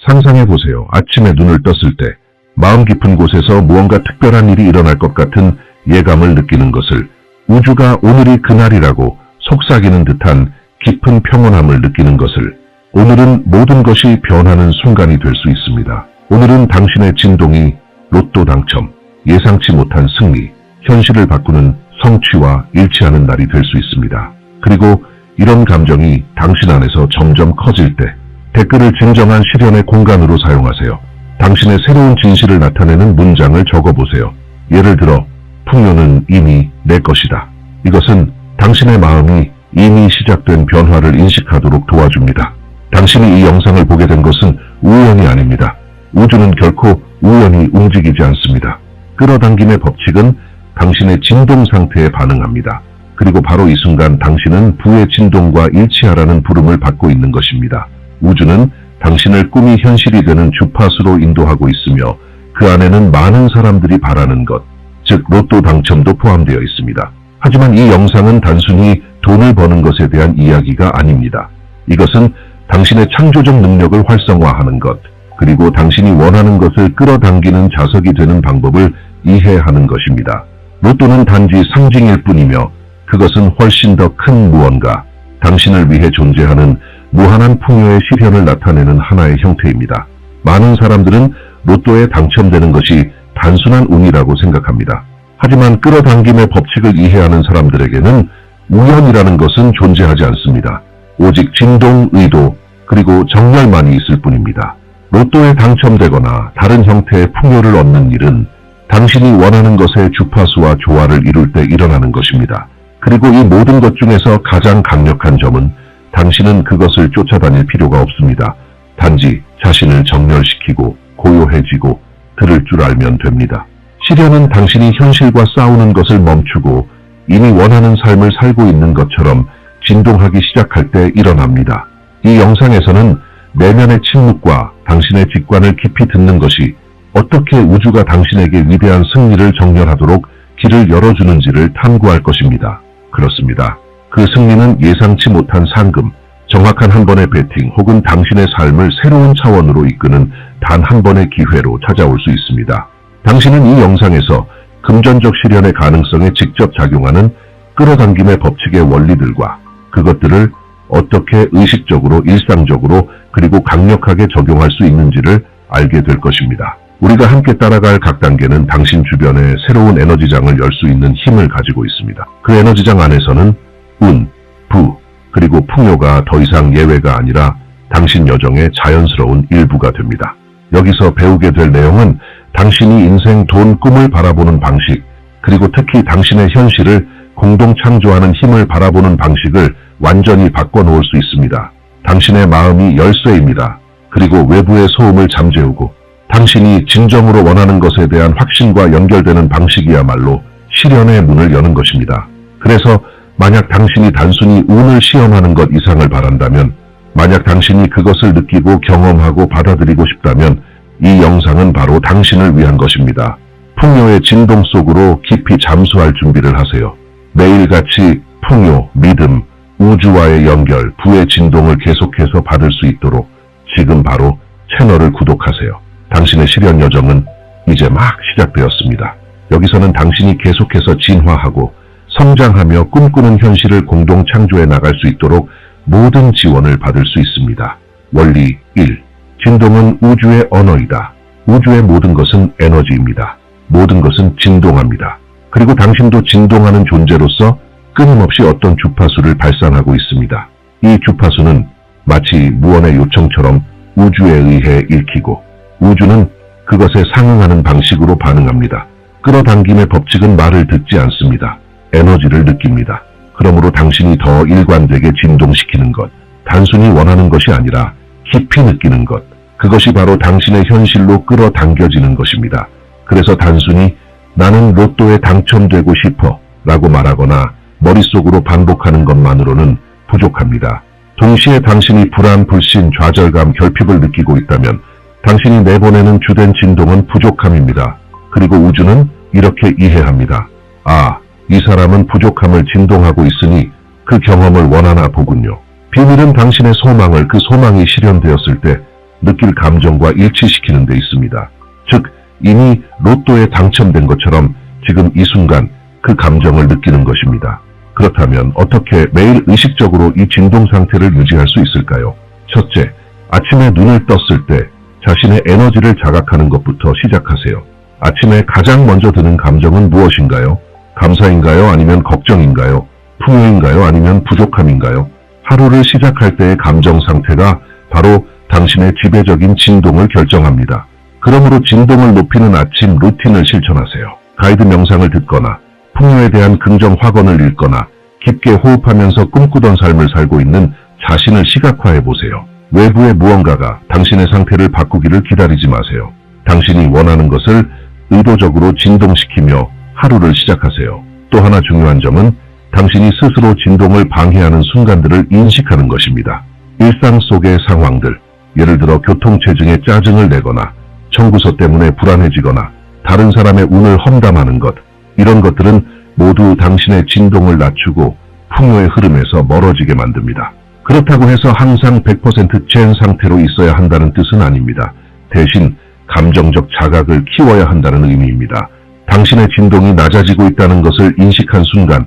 상상해보세요. 아침에 눈을 떴을 때 마음 깊은 곳에서 무언가 특별한 일이 일어날 것 같은 예감을 느끼는 것을, 우주가 오늘이 그날이라고 속삭이는 듯한 깊은 평온함을 느끼는 것을, 오늘은 모든 것이 변하는 순간이 될 수 있습니다. 오늘은 당신의 진동이 로또 당첨, 예상치 못한 승리, 현실을 바꾸는 성취와 일치하는 날이 될 수 있습니다. 그리고 이런 감정이 당신 안에서 점점 커질 때 댓글을 진정한 실현의 공간으로 사용하세요. 당신의 새로운 진실을 나타내는 문장을 적어보세요. 예를 들어, 풍요는 이미 내 것이다. 이것은 당신의 마음이 이미 시작된 변화를 인식하도록 도와줍니다. 당신이 이 영상을 보게 된 것은 우연이 아닙니다. 우주는 결코 우연히 움직이지 않습니다. 끌어당김의 법칙은 당신의 진동 상태에 반응합니다. 그리고 바로 이 순간 당신은 부의 진동과 일치하라는 부름을 받고 있는 것입니다. 우주는 당신을 꿈이 현실이 되는 주파수로 인도하고 있으며 그 안에는 많은 사람들이 바라는 것, 즉 로또 당첨도 포함되어 있습니다. 하지만 이 영상은 단순히 돈을 버는 것에 대한 이야기가 아닙니다. 이것은 당신의 창조적 능력을 활성화하는 것, 그리고 당신이 원하는 것을 끌어당기는 자석이 되는 방법을 이해하는 것입니다. 로또는 단지 상징일 뿐이며 그것은 훨씬 더 큰 무언가, 당신을 위해 존재하는 무한한 풍요의 실현을 나타내는 하나의 형태입니다. 많은 사람들은 로또에 당첨되는 것이 단순한 운이라고 생각합니다. 하지만 끌어당김의 법칙을 이해하는 사람들에게는 우연이라는 것은 존재하지 않습니다. 오직 진동, 의도, 그리고 정열만이 있을 뿐입니다. 로또에 당첨되거나 다른 형태의 풍요를 얻는 일은 당신이 원하는 것의 주파수와 조화를 이룰 때 일어나는 것입니다. 그리고 이 모든 것 중에서 가장 강력한 점은 당신은 그것을 쫓아다닐 필요가 없습니다. 단지 자신을 정렬시키고 고요해지고 들을 줄 알면 됩니다. 실현은 당신이 현실과 싸우는 것을 멈추고 이미 원하는 삶을 살고 있는 것처럼 진동하기 시작할 때 일어납니다. 이 영상에서는 내면의 침묵과 당신의 직관을 깊이 듣는 것이 어떻게 우주가 당신에게 위대한 승리를 정렬하도록 길을 열어주는지를 탐구할 것입니다. 그렇습니다. 그 승리는 예상치 못한 상금, 정확한 한 번의 배팅 혹은 당신의 삶을 새로운 차원으로 이끄는 단 한 번의 기회로 찾아올 수 있습니다. 당신은 이 영상에서 금전적 실현의 가능성에 직접 작용하는 끌어당김의 법칙의 원리들과 그것들을 어떻게 의식적으로, 일상적으로, 그리고 강력하게 적용할 수 있는지를 알게 될 것입니다. 우리가 함께 따라갈 각 단계는 당신 주변에 새로운 에너지장을 열 수 있는 힘을 가지고 있습니다. 그 에너지장 안에서는 운, 부, 그리고 풍요가 더 이상 예외가 아니라 당신 여정의 자연스러운 일부가 됩니다. 여기서 배우게 될 내용은 당신이 인생, 돈, 꿈을 바라보는 방식, 그리고 특히 당신의 현실을 공동 창조하는 힘을 바라보는 방식을 완전히 바꿔놓을 수 있습니다. 당신의 마음이 열쇠입니다. 그리고 외부의 소음을 잠재우고 당신이 진정으로 원하는 것에 대한 확신과 연결되는 방식이야말로 실현의 문을 여는 것입니다. 그래서 만약 당신이 단순히 운을 시험하는 것 이상을 바란다면, 만약 당신이 그것을 느끼고 경험하고 받아들이고 싶다면 이 영상은 바로 당신을 위한 것입니다. 풍요의 진동 속으로 깊이 잠수할 준비를 하세요. 매일같이 풍요, 믿음, 우주와의 연결, 부의 진동을 계속해서 받을 수 있도록 지금 바로 채널을 구독하세요. 당신의 실현 여정은 이제 막 시작되었습니다. 여기서는 당신이 계속해서 진화하고 성장하며 꿈꾸는 현실을 공동 창조해 나갈 수 있도록 모든 지원을 받을 수 있습니다. 원리 1. 진동은 우주의 언어이다. 우주의 모든 것은 에너지입니다. 모든 것은 진동합니다. 그리고 당신도 진동하는 존재로서 끊임없이 어떤 주파수를 발산하고 있습니다. 이 주파수는 마치 무언의 요청처럼 우주에 의해 읽히고 우주는 그것에 상응하는 방식으로 반응합니다. 끌어당김의 법칙은 말을 듣지 않습니다. 에너지를 느낍니다. 그러므로 당신이 더 일관되게 진동시키는 것, 단순히 원하는 것이 아니라 깊이 느끼는 것, 그것이 바로 당신의 현실로 끌어당겨지는 것입니다. 그래서 단순히 나는 로또에 당첨되고 싶어 라고 말하거나 머릿속으로 반복하는 것만으로는 부족합니다. 동시에 당신이 불안, 불신, 좌절감, 결핍을 느끼고 있다면 당신이 내보내는 주된 진동은 부족함입니다. 그리고 우주는 이렇게 이해합니다. 아, 이 사람은 부족함을 진동하고 있으니 그 경험을 원하나 보군요. 비밀은 당신의 소망을, 그 소망이 실현되었을 때 느낄 감정과 일치시키는 데 있습니다. 즉, 이미 로또에 당첨된 것처럼 지금 이 순간 그 감정을 느끼는 것입니다. 그렇다면 어떻게 매일 의식적으로 이 진동 상태를 유지할 수 있을까요? 첫째, 아침에 눈을 떴을 때 자신의 에너지를 자각하는 것부터 시작하세요. 아침에 가장 먼저 드는 감정은 무엇인가요? 감사인가요? 아니면 걱정인가요? 풍요인가요? 아니면 부족함인가요? 하루를 시작할 때의 감정 상태가 바로 당신의 지배적인 진동을 결정합니다. 그러므로 진동을 높이는 아침 루틴을 실천하세요. 가이드 명상을 듣거나 풍요에 대한 긍정 확언을 읽거나 깊게 호흡하면서 꿈꾸던 삶을 살고 있는 자신을 시각화해 보세요. 외부의 무언가가 당신의 상태를 바꾸기를 기다리지 마세요. 당신이 원하는 것을 의도적으로 진동시키며 하루를 시작하세요. 또 하나 중요한 점은 당신이 스스로 진동을 방해하는 순간들을 인식하는 것입니다. 일상 속의 상황들, 예를 들어 교통체증에 짜증을 내거나 청구서 때문에 불안해지거나 다른 사람의 운을 험담하는 것, 이런 것들은 모두 당신의 진동을 낮추고 풍요의 흐름에서 멀어지게 만듭니다. 그렇다고 해서 항상 100% 젠 상태로 있어야 한다는 뜻은 아닙니다. 대신 감정적 자각을 키워야 한다는 의미입니다. 당신의 진동이 낮아지고 있다는 것을 인식한 순간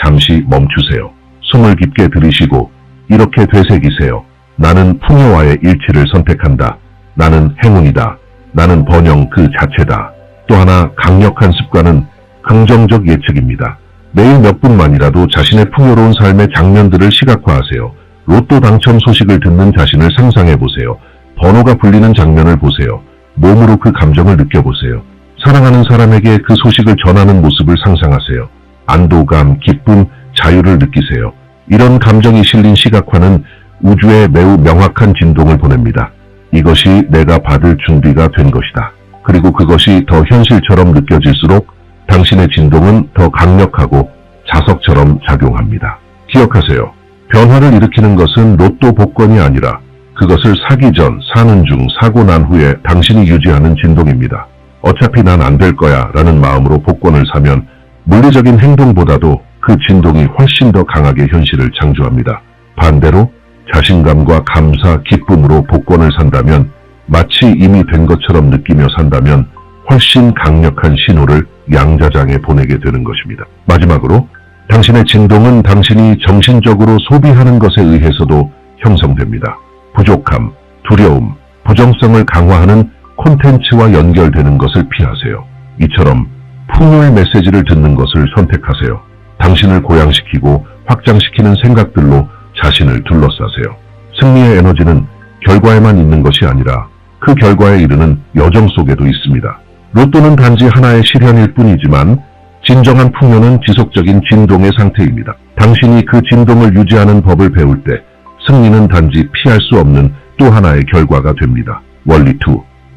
잠시 멈추세요. 숨을 깊게 들이쉬고 이렇게 되새기세요. 나는 풍요와의 일치를 선택한다. 나는 행운이다. 나는 번영 그 자체다. 또 하나 강력한 습관은 긍정적 예측입니다. 매일 몇 분만이라도 자신의 풍요로운 삶의 장면들을 시각화하세요. 로또 당첨 소식을 듣는 자신을 상상해보세요. 번호가 불리는 장면을 보세요. 몸으로 그 감정을 느껴보세요. 사랑하는 사람에게 그 소식을 전하는 모습을 상상하세요. 안도감, 기쁨, 자유를 느끼세요. 이런 감정이 실린 시각화는 우주에 매우 명확한 진동을 보냅니다. 이것이 내가 받을 준비가 된 것이다. 그리고 그것이 더 현실처럼 느껴질수록 당신의 진동은 더 강력하고 자석처럼 작용합니다. 기억하세요. 변화를 일으키는 것은 로또 복권이 아니라 그것을 사기 전, 사는 중, 사고 난 후에 당신이 유지하는 진동입니다. 어차피 난 안 될 거야 라는 마음으로 복권을 사면 물리적인 행동보다도 그 진동이 훨씬 더 강하게 현실을 창조합니다. 반대로 자신감과 감사, 기쁨으로 복권을 산다면 마치 이미 된 것처럼 느끼며 산다면 훨씬 강력한 신호를 양자장에 보내게 되는 것입니다. 마지막으로 당신의 진동은 당신이 정신적으로 소비하는 것에 의해서도 형성됩니다. 부족함, 두려움, 부정성을 강화하는 콘텐츠와 연결되는 것을 피하세요. 이처럼 풍요의 메시지를 듣는 것을 선택하세요. 당신을 고양시키고 확장시키는 생각들로 자신을 둘러싸세요. 승리의 에너지는 결과에만 있는 것이 아니라 그 결과에 이르는 여정 속에도 있습니다. 로또는 단지 하나의 실현일 뿐이지만 진정한 풍요는 지속적인 진동의 상태입니다. 당신이 그 진동을 유지하는 법을 배울 때 승리는 단지 피할 수 없는 또 하나의 결과가 됩니다. 원리 2.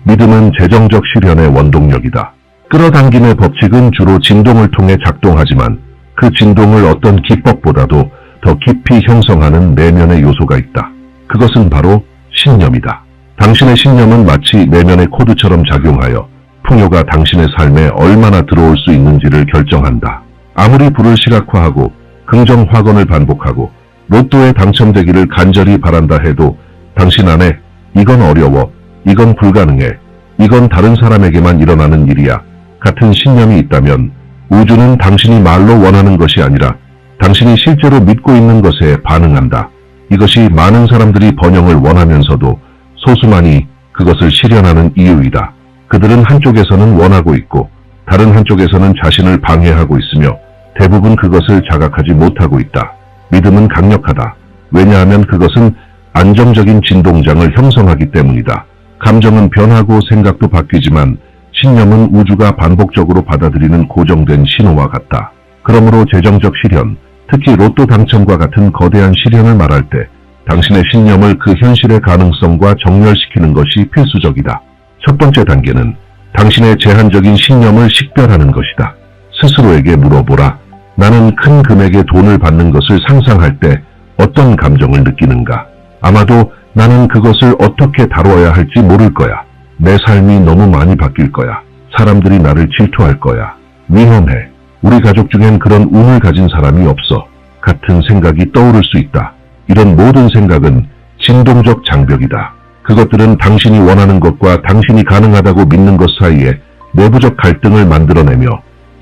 믿음은 재정적 실현의 원동력이다. 끌어당김의 법칙은 주로 진동을 통해 작동하지만 그 진동을 어떤 기법보다도 더 깊이 형성하는 내면의 요소가 있다. 그것은 바로 신념이다. 당신의 신념은 마치 내면의 코드처럼 작용하여 풍요가 당신의 삶에 얼마나 들어올 수 있는지를 결정한다. 아무리 불을 시각화하고 긍정 확언을 반복하고 로또에 당첨되기를 간절히 바란다 해도 당신 안에 이건 어려워, 이건 불가능해, 이건 다른 사람에게만 일어나는 일이야 같은 신념이 있다면 우주는 당신이 말로 원하는 것이 아니라 당신이 실제로 믿고 있는 것에 반응한다. 이것이 많은 사람들이 번영을 원하면서도 소수만이 그것을 실현하는 이유이다. 그들은 한쪽에서는 원하고 있고 다른 한쪽에서는 자신을 방해하고 있으며 대부분 그것을 자각하지 못하고 있다. 믿음은 강력하다. 왜냐하면 그것은 안정적인 진동장을 형성하기 때문이다. 감정은 변하고 생각도 바뀌지만 신념은 우주가 반복적으로 받아들이는 고정된 신호와 같다. 그러므로 재정적 실현, 특히 로또 당첨과 같은 거대한 실현을 말할 때 당신의 신념을 그 현실의 가능성과 정렬시키는 것이 필수적이다. 첫 번째 단계는 당신의 제한적인 신념을 식별하는 것이다. 스스로에게 물어보라. 나는 큰 금액의 돈을 받는 것을 상상할 때 어떤 감정을 느끼는가? 아마도 나는 그것을 어떻게 다뤄야 할지 모를 거야. 내 삶이 너무 많이 바뀔 거야. 사람들이 나를 질투할 거야. 위험해. 우리 가족 중엔 그런 운을 가진 사람이 없어. 같은 생각이 떠오를 수 있다. 이런 모든 생각은 진동적 장벽이다. 그것들은 당신이 원하는 것과 당신이 가능하다고 믿는 것 사이에 내부적 갈등을 만들어내며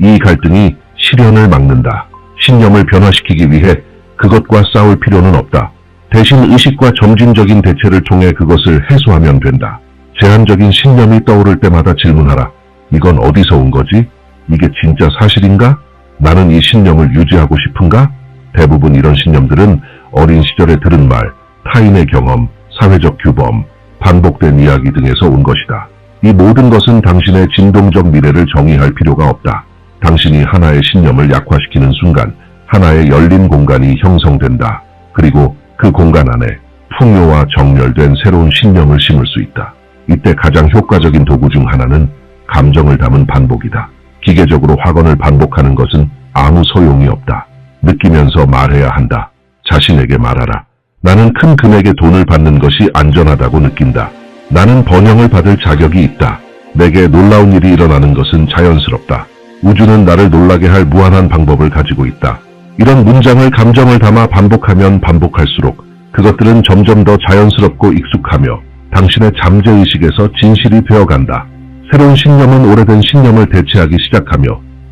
이 갈등이 실현을 막는다. 신념을 변화시키기 위해 그것과 싸울 필요는 없다. 대신 의식과 점진적인 대체를 통해 그것을 해소하면 된다. 제한적인 신념이 떠오를 때마다 질문하라. 이건 어디서 온 거지? 이게 진짜 사실인가? 나는 이 신념을 유지하고 싶은가? 대부분 이런 신념들은 어린 시절에 들은 말, 타인의 경험, 사회적 규범, 반복된 이야기 등에서 온 것이다. 이 모든 것은 당신의 진동적 미래를 정의할 필요가 없다. 당신이 하나의 신념을 약화시키는 순간 하나의 열린 공간이 형성된다. 그리고 그 공간 안에 풍요와 정렬된 새로운 신념을 심을 수 있다. 이때 가장 효과적인 도구 중 하나는 감정을 담은 반복이다. 기계적으로 확언을 반복하는 것은 아무 소용이 없다. 느끼면서 말해야 한다. 자신에게 말하라. 나는 큰 금액의 돈을 받는 것이 안전하다고 느낀다. 나는 번영을 받을 자격이 있다. 내게 놀라운 일이 일어나는 것은 자연스럽다. 우주는 나를 놀라게 할 무한한 방법을 가지고 있다. 이런 문장을 감정을 담아 반복하면 반복할수록 그것들은 점점 더 자연스럽고 익숙하며 당신의 잠재의식에서 진실이 되어간다. 새로운 신념은 오래된 신념을 대체하기 시작하며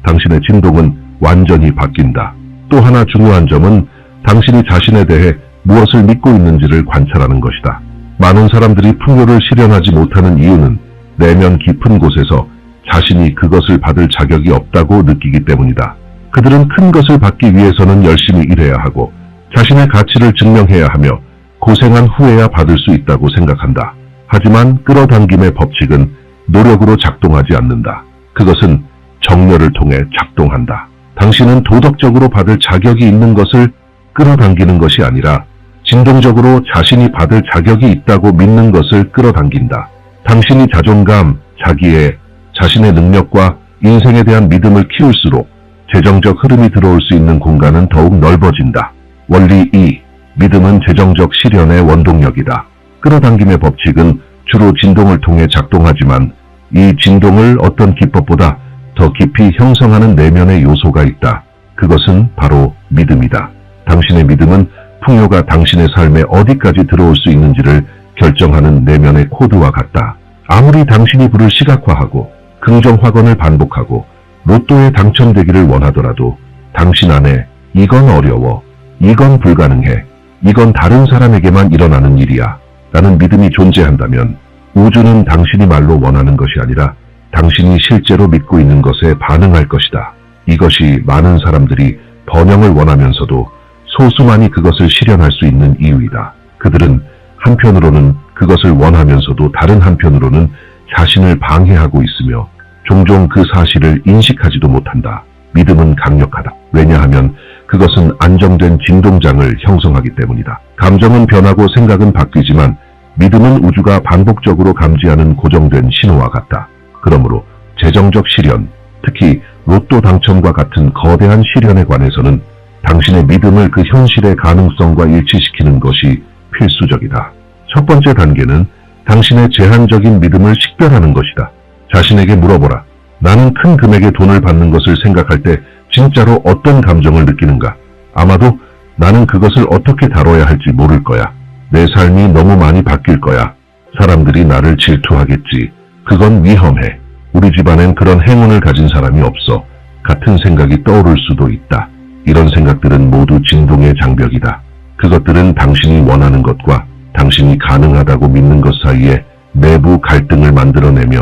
당신의 진동은 완전히 바뀐다. 또 하나 중요한 점은 당신이 자신에 대해 무엇을 믿고 있는지를 관찰하는 것이다. 많은 사람들이 풍요를 실현하지 못하는 이유는 내면 깊은 곳에서 자신이 그것을 받을 자격이 없다고 느끼기 때문이다. 그들은 큰 것을 받기 위해서는 열심히 일해야 하고 자신의 가치를 증명해야 하며 고생한 후에야 받을 수 있다고 생각한다. 하지만 끌어당김의 법칙은 노력으로 작동하지 않는다. 그것은 정렬을 통해 작동한다. 당신은 도덕적으로 받을 자격이 있는 것을 끌어당기는 것이 아니라 진동적으로 자신이 받을 자격이 있다고 믿는 것을 끌어당긴다. 당신이 자존감, 자기애, 자신의 능력과 인생에 대한 믿음을 키울수록 재정적 흐름이 들어올 수 있는 공간은 더욱 넓어진다. 원리 2. 믿음은 재정적 실현의 원동력이다. 끌어당김의 법칙은 주로 진동을 통해 작동하지만 이 진동을 어떤 기법보다 더 깊이 형성하는 내면의 요소가 있다. 그것은 바로 믿음이다. 당신의 믿음은 풍요가 당신의 삶에 어디까지 들어올 수 있는지를 결정하는 내면의 코드와 같다. 아무리 당신이 불을 시각화하고 긍정 확언을 반복하고 로또에 당첨되기를 원하더라도 당신 안에 이건 어려워, 이건 불가능해, 이건 다른 사람에게만 일어나는 일이야 라는 믿음이 존재한다면 우주는 당신이 말로 원하는 것이 아니라 당신이 실제로 믿고 있는 것에 반응할 것이다. 이것이 많은 사람들이 번영을 원하면서도 소수만이 그것을 실현할 수 있는 이유이다. 그들은 한편으로는 그것을 원하면서도 다른 한편으로는 자신을 방해하고 있으며 종종 그 사실을 인식하지도 못한다. 믿음은 강력하다. 왜냐하면 그것은 안정된 진동장을 형성하기 때문이다. 감정은 변하고 생각은 바뀌지만 믿음은 우주가 반복적으로 감지하는 고정된 신호와 같다. 그러므로 재정적 실현, 특히 로또 당첨과 같은 거대한 실현에 관해서는 당신의 믿음을 그 현실의 가능성과 일치시키는 것이 필수적이다. 첫 번째 단계는 당신의 제한적인 믿음을 식별하는 것이다. 자신에게 물어보라. 나는 큰 금액의 돈을 받는 것을 생각할 때 진짜로 어떤 감정을 느끼는가? 아마도 나는 그것을 어떻게 다뤄야 할지 모를 거야. 내 삶이 너무 많이 바뀔 거야. 사람들이 나를 질투하겠지. 그건 위험해. 우리 집안엔 그런 행운을 가진 사람이 없어. 같은 생각이 떠오를 수도 있다. 이런 생각들은 모두 진동의 장벽이다. 그것들은 당신이 원하는 것과 당신이 가능하다고 믿는 것 사이에 내부 갈등을 만들어내며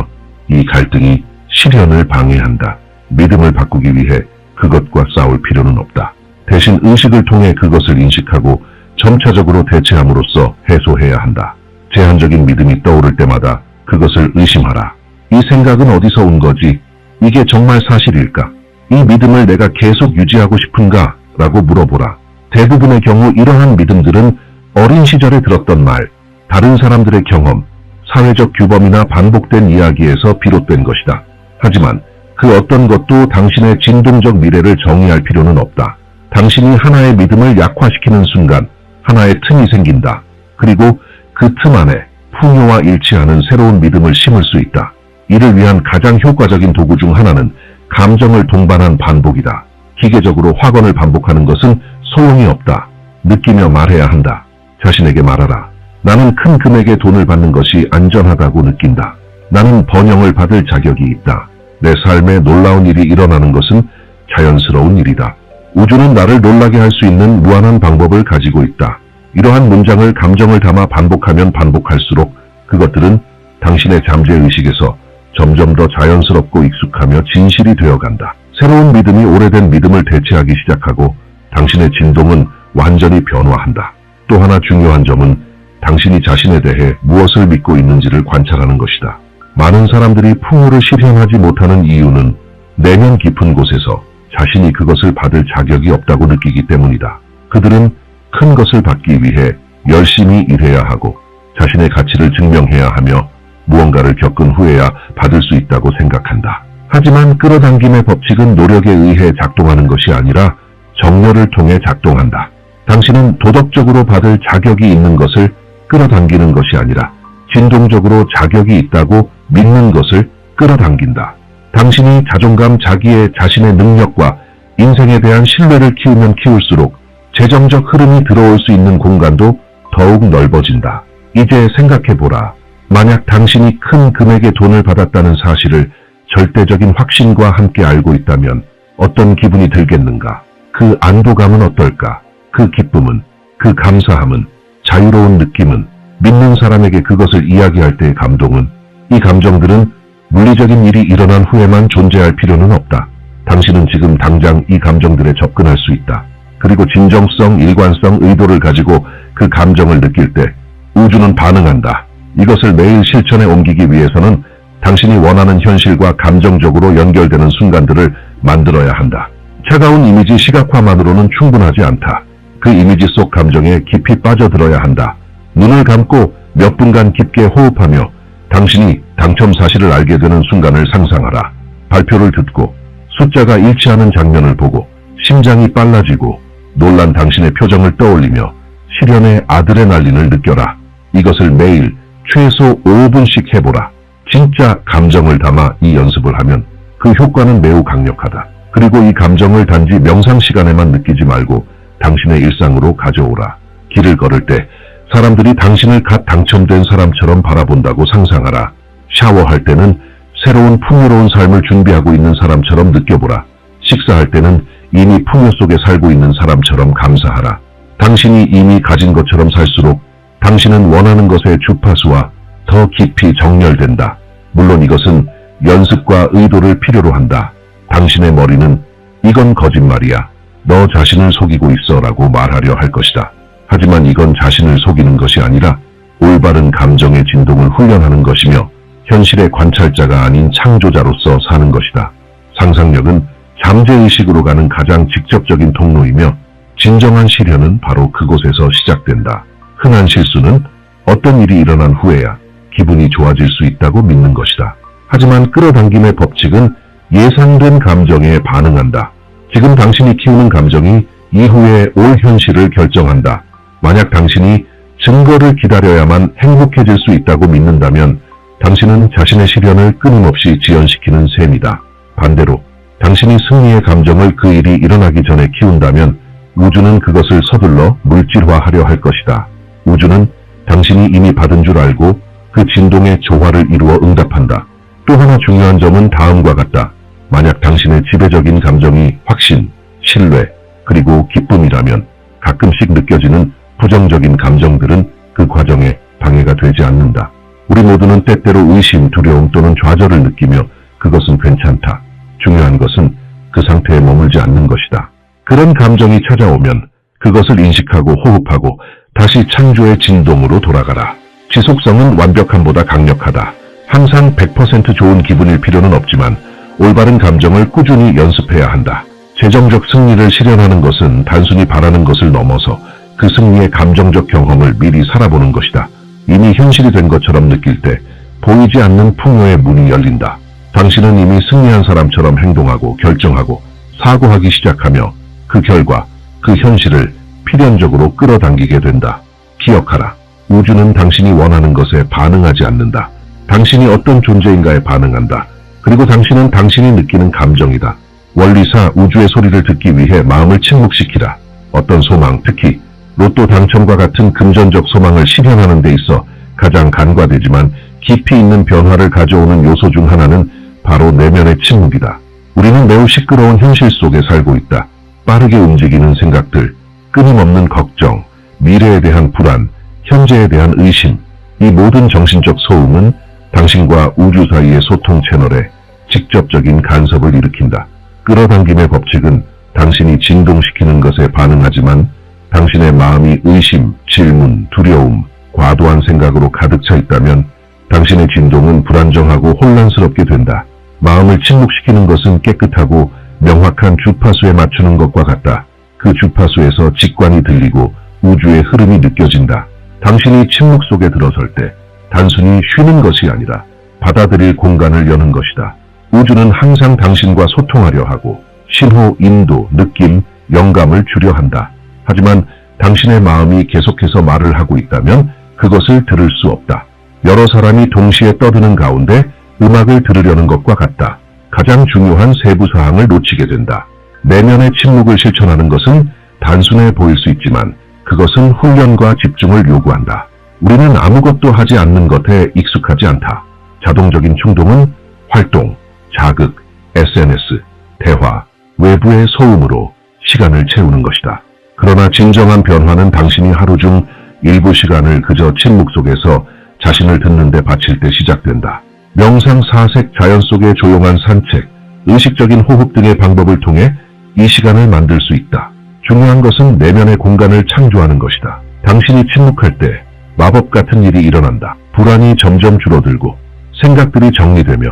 이 갈등이 실현을 방해한다. 믿음을 바꾸기 위해 그것과 싸울 필요는 없다. 대신 의식을 통해 그것을 인식하고 점차적으로 대체함으로써 해소해야 한다. 제한적인 믿음이 떠오를 때마다 그것을 의심하라. 이 생각은 어디서 온 거지? 이게 정말 사실일까? 이 믿음을 내가 계속 유지하고 싶은가? 라고 물어보라. 대부분의 경우 이러한 믿음들은 어린 시절에 들었던 말, 다른 사람들의 경험, 사회적 규범이나 반복된 이야기에서 비롯된 것이다. 하지만 그 어떤 것도 당신의 진동적 미래를 정의할 필요는 없다. 당신이 하나의 믿음을 약화시키는 순간 하나의 틈이 생긴다. 그리고 그 틈 안에 풍요와 일치하는 새로운 믿음을 심을 수 있다. 이를 위한 가장 효과적인 도구 중 하나는 감정을 동반한 반복이다. 기계적으로 확언을 반복하는 것은 소용이 없다. 느끼며 말해야 한다. 자신에게 말하라. 나는 큰 금액의 돈을 받는 것이 안전하다고 느낀다. 나는 번영을 받을 자격이 있다. 내 삶에 놀라운 일이 일어나는 것은 자연스러운 일이다. 우주는 나를 놀라게 할 수 있는 무한한 방법을 가지고 있다. 이러한 문장을 감정을 담아 반복하면 반복할수록 그것들은 당신의 잠재의식에서 점점 더 자연스럽고 익숙하며 진실이 되어간다. 새로운 믿음이 오래된 믿음을 대체하기 시작하고 당신의 진동은 완전히 변화한다. 또 하나 중요한 점은 당신이 자신에 대해 무엇을 믿고 있는지를 관찰하는 것이다. 많은 사람들이 풍요를 실현하지 못하는 이유는 내면 깊은 곳에서 자신이 그것을 받을 자격이 없다고 느끼기 때문이다. 그들은 큰 것을 받기 위해 열심히 일해야 하고 자신의 가치를 증명해야 하며 무언가를 겪은 후에야 받을 수 있다고 생각한다. 하지만 끌어당김의 법칙은 노력에 의해 작동하는 것이 아니라 정렬을 통해 작동한다. 당신은 도덕적으로 받을 자격이 있는 것을 끌어당기는 것이 아니라 진동적으로 자격이 있다고 믿는 것을 끌어당긴다. 당신이 자존감, 자신의 능력과 인생에 대한 신뢰를 키우면 키울수록 재정적 흐름이 들어올 수 있는 공간도 더욱 넓어진다. 이제 생각해보라. 만약 당신이 큰 금액의 돈을 받았다는 사실을 절대적인 확신과 함께 알고 있다면 어떤 기분이 들겠는가? 그 안도감은 어떨까? 그 기쁨은, 그 감사함은, 자유로운 느낌은, 믿는 사람에게 그것을 이야기할 때의 감동은, 이 감정들은 물리적인 일이 일어난 후에만 존재할 필요는 없다. 당신은 지금 당장 이 감정들에 접근할 수 있다. 그리고 진정성, 일관성, 의도를 가지고 그 감정을 느낄 때 우주는 반응한다. 이것을 매일 실천에 옮기기 위해서는 당신이 원하는 현실과 감정적으로 연결되는 순간들을 만들어야 한다. 차가운 이미지 시각화만으로는 충분하지 않다. 그 이미지 속 감정에 깊이 빠져들어야 한다. 눈을 감고 몇 분간 깊게 호흡하며 당신이 당첨 사실을 알게 되는 순간을 상상하라. 발표를 듣고 숫자가 일치하는 장면을 보고 심장이 빨라지고 놀란 당신의 표정을 떠올리며 실현의 아드레날린을 느껴라. 이것을 매일 최소 5분씩 해보라. 진짜 감정을 담아 이 연습을 하면 그 효과는 매우 강력하다. 그리고 이 감정을 단지 명상 시간에만 느끼지 말고 당신의 일상으로 가져오라. 길을 걸을 때 사람들이 당신을 갓 당첨된 사람처럼 바라본다고 상상하라. 샤워할 때는 새로운 풍요로운 삶을 준비하고 있는 사람처럼 느껴보라. 식사할 때는 이미 풍요 속에 살고 있는 사람처럼 감사하라. 당신이 이미 가진 것처럼 살수록 당신은 원하는 것의 주파수와 더 깊이 정렬된다. 물론 이것은 연습과 의도를 필요로 한다. 당신의 머리는 이건 거짓말이야. 너 자신을 속이고 있어 라고 말하려 할 것이다. 하지만 이건 자신을 속이는 것이 아니라 올바른 감정의 진동을 훈련하는 것이며 현실의 관찰자가 아닌 창조자로서 사는 것이다. 상상력은 잠재의식으로 가는 가장 직접적인 통로이며 진정한 실현은 바로 그곳에서 시작된다. 흔한 실수는 어떤 일이 일어난 후에야 기분이 좋아질 수 있다고 믿는 것이다. 하지만 끌어당김의 법칙은 예상된 감정에 반응한다. 지금 당신이 키우는 감정이 이후에 올 현실을 결정한다. 만약 당신이 증거를 기다려야만 행복해질 수 있다고 믿는다면 당신은 자신의 실현을 끊임없이 지연시키는 셈이다. 반대로 당신이 승리의 감정을 그 일이 일어나기 전에 키운다면 우주는 그것을 서둘러 물질화하려 할 것이다. 우주는 당신이 이미 받은 줄 알고 그 진동의 조화를 이루어 응답한다. 또 하나 중요한 점은 다음과 같다. 만약 당신의 지배적인 감정이 확신, 신뢰, 그리고 기쁨이라면 가끔씩 느껴지는 부정적인 감정들은 그 과정에 방해가 되지 않는다. 우리 모두는 때때로 의심, 두려움 또는 좌절을 느끼며 그것은 괜찮다. 중요한 것은 그 상태에 머물지 않는 것이다. 그런 감정이 찾아오면 그것을 인식하고 호흡하고 다시 창조의 진동으로 돌아가라. 지속성은 완벽함보다 강력하다. 항상 100% 좋은 기분일 필요는 없지만 올바른 감정을 꾸준히 연습해야 한다. 재정적 승리를 실현하는 것은 단순히 바라는 것을 넘어서 그 승리의 감정적 경험을 미리 살아보는 것이다. 이미 현실이 된 것처럼 느낄 때 보이지 않는 풍요의 문이 열린다. 당신은 이미 승리한 사람처럼 행동하고 결정하고 사고하기 시작하며 그 결과, 그 현실을 필연적으로 끌어당기게 된다. 기억하라. 우주는 당신이 원하는 것에 반응하지 않는다. 당신이 어떤 존재인가에 반응한다. 그리고 당신은 당신이 느끼는 감정이다. 원리사 우주의 소리를 듣기 위해 마음을 침묵시키라. 어떤 소망, 특히 로또 당첨과 같은 금전적 소망을 실현하는 데 있어 가장 간과되지만 깊이 있는 변화를 가져오는 요소 중 하나는 바로 내면의 침묵이다. 우리는 매우 시끄러운 현실 속에 살고 있다. 빠르게 움직이는 생각들, 끊임없는 걱정, 미래에 대한 불안, 현재에 대한 의심, 이 모든 정신적 소음은 당신과 우주 사이의 소통 채널에 직접적인 간섭을 일으킨다. 끌어당김의 법칙은 당신이 진동시키는 것에 반응하지만 당신의 마음이 의심, 질문, 두려움, 과도한 생각으로 가득 차 있다면 당신의 진동은 불안정하고 혼란스럽게 된다. 마음을 침묵시키는 것은 깨끗하고 명확한 주파수에 맞추는 것과 같다. 그 주파수에서 직관이 들리고 우주의 흐름이 느껴진다. 당신이 침묵 속에 들어설 때 단순히 쉬는 것이 아니라 받아들일 공간을 여는 것이다. 우주는 항상 당신과 소통하려 하고 신호, 인도, 느낌, 영감을 주려 한다. 하지만 당신의 마음이 계속해서 말을 하고 있다면 그것을 들을 수 없다. 여러 사람이 동시에 떠드는 가운데 음악을 들으려는 것과 같다. 가장 중요한 세부 사항을 놓치게 된다. 내면의 침묵을 실천하는 것은 단순해 보일 수 있지만 그것은 훈련과 집중을 요구한다. 우리는 아무것도 하지 않는 것에 익숙하지 않다. 자동적인 충동은 활동, 자극, SNS, 대화, 외부의 소음으로 시간을 채우는 것이다. 그러나 진정한 변화는 당신이 하루 중 일부 시간을 그저 침묵 속에서 자신을 듣는 데 바칠 때 시작된다. 명상, 사색, 자연 속의 조용한 산책, 의식적인 호흡 등의 방법을 통해 이 시간을 만들 수 있다. 중요한 것은 내면의 공간을 창조하는 것이다. 당신이 침묵할 때 마법 같은 일이 일어난다. 불안이 점점 줄어들고 생각들이 정리되며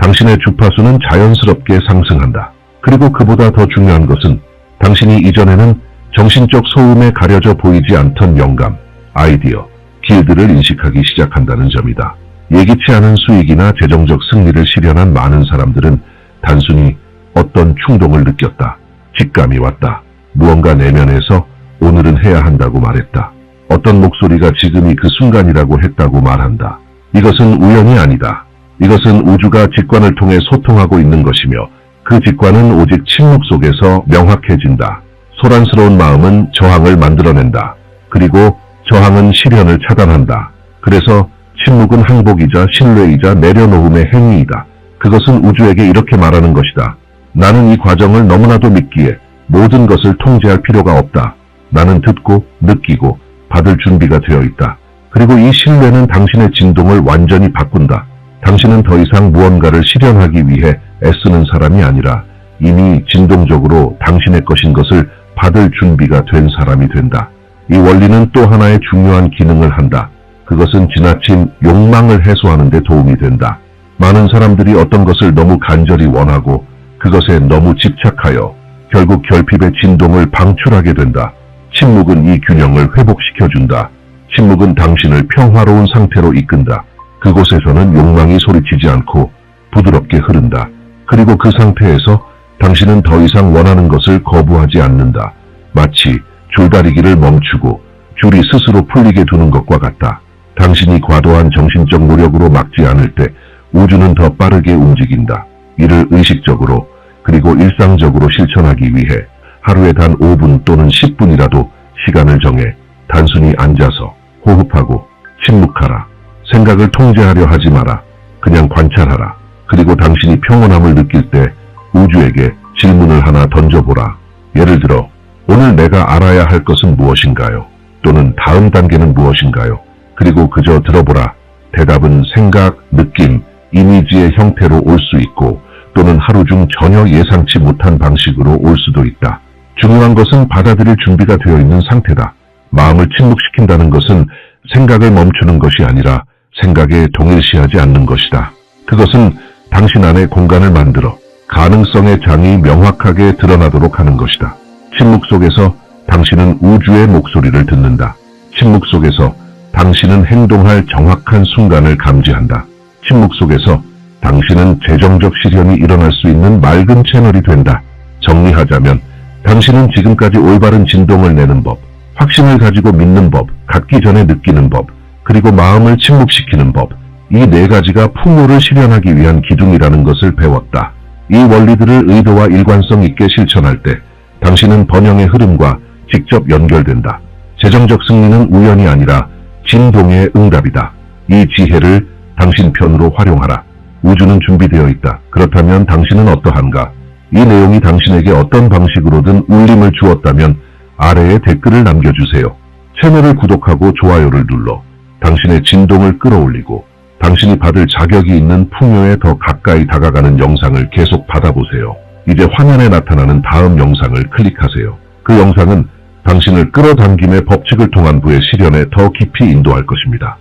당신의 주파수는 자연스럽게 상승한다. 그리고 그보다 더 중요한 것은 당신이 이전에는 정신적 소음에 가려져 보이지 않던 영감, 아이디어, 길들을 인식하기 시작한다는 점이다. 예기치 않은 수익이나 재정적 승리를 실현한 많은 사람들은 단순히 어떤 충동을 느꼈다. 직감이 왔다. 무언가 내면에서 오늘은 해야 한다고 말했다. 어떤 목소리가 지금이 그 순간이라고 했다고 말한다. 이것은 우연이 아니다. 이것은 우주가 직관을 통해 소통하고 있는 것이며 그 직관은 오직 침묵 속에서 명확해진다. 소란스러운 마음은 저항을 만들어낸다. 그리고 저항은 실현을 차단한다. 그래서 침묵은 항복이자 신뢰이자 내려놓음의 행위이다. 그것은 우주에게 이렇게 말하는 것이다. 나는 이 과정을 너무나도 믿기에 모든 것을 통제할 필요가 없다. 나는 듣고 느끼고 받을 준비가 되어 있다. 그리고 이 신뢰는 당신의 진동을 완전히 바꾼다. 당신은 더 이상 무언가를 실현하기 위해 애쓰는 사람이 아니라 이미 진동적으로 당신의 것인 것을 받을 준비가 된 사람이 된다. 이 원리는 또 하나의 중요한 기능을 한다. 그것은 지나친 욕망을 해소하는 데 도움이 된다. 많은 사람들이 어떤 것을 너무 간절히 원하고 그것에 너무 집착하여 결국 결핍의 진동을 방출하게 된다. 침묵은 이 균형을 회복시켜준다. 침묵은 당신을 평화로운 상태로 이끈다. 그곳에서는 욕망이 소리치지 않고 부드럽게 흐른다. 그리고 그 상태에서 당신은 더 이상 원하는 것을 거부하지 않는다. 마치 줄다리기를 멈추고 줄이 스스로 풀리게 두는 것과 같다. 당신이 과도한 정신적 노력으로 막지 않을 때 우주는 더 빠르게 움직인다. 이를 의식적으로 그리고 일상적으로 실천하기 위해 하루에 단 5분 또는 10분이라도 시간을 정해 단순히 앉아서 호흡하고 침묵하라. 생각을 통제하려 하지 마라. 그냥 관찰하라. 그리고 당신이 평온함을 느낄 때 우주에게 질문을 하나 던져보라. 예를 들어 오늘 내가 알아야 할 것은 무엇인가요? 또는 다음 단계는 무엇인가요? 그리고 그저 들어보라. 대답은 생각, 느낌, 이미지의 형태로 올 수 있고 또는 하루 중 전혀 예상치 못한 방식으로 올 수도 있다. 중요한 것은 받아들일 준비가 되어 있는 상태다. 마음을 침묵시킨다는 것은 생각을 멈추는 것이 아니라 생각에 동일시하지 않는 것이다. 그것은 당신 안에 공간을 만들어 가능성의 장이 명확하게 드러나도록 하는 것이다. 침묵 속에서 당신은 우주의 목소리를 듣는다. 침묵 속에서 당신은 행동할 정확한 순간을 감지한다. 침묵 속에서 당신은 재정적 실현이 일어날 수 있는 맑은 채널이 된다. 정리하자면 당신은 지금까지 올바른 진동을 내는 법, 확신을 가지고 믿는 법, 갖기 전에 느끼는 법, 그리고 마음을 침묵시키는 법, 이 네 가지가 풍요를 실현하기 위한 기둥이라는 것을 배웠다. 이 원리들을 의도와 일관성 있게 실천할 때 당신은 번영의 흐름과 직접 연결된다. 재정적 승리는 우연이 아니라 진동의 응답이다. 이 지혜를 당신 편으로 활용하라. 우주는 준비되어 있다. 그렇다면 당신은 어떠한가? 이 내용이 당신에게 어떤 방식으로든 울림을 주었다면 아래에 댓글을 남겨주세요. 채널을 구독하고 좋아요를 눌러 당신의 진동을 끌어올리고 당신이 받을 자격이 있는 풍요에 더 가까이 다가가는 영상을 계속 받아보세요. 이제 화면에 나타나는 다음 영상을 클릭하세요. 그 영상은 당신을 끌어당김의 법칙을 통한 부의 실현에 더 깊이 인도할 것입니다.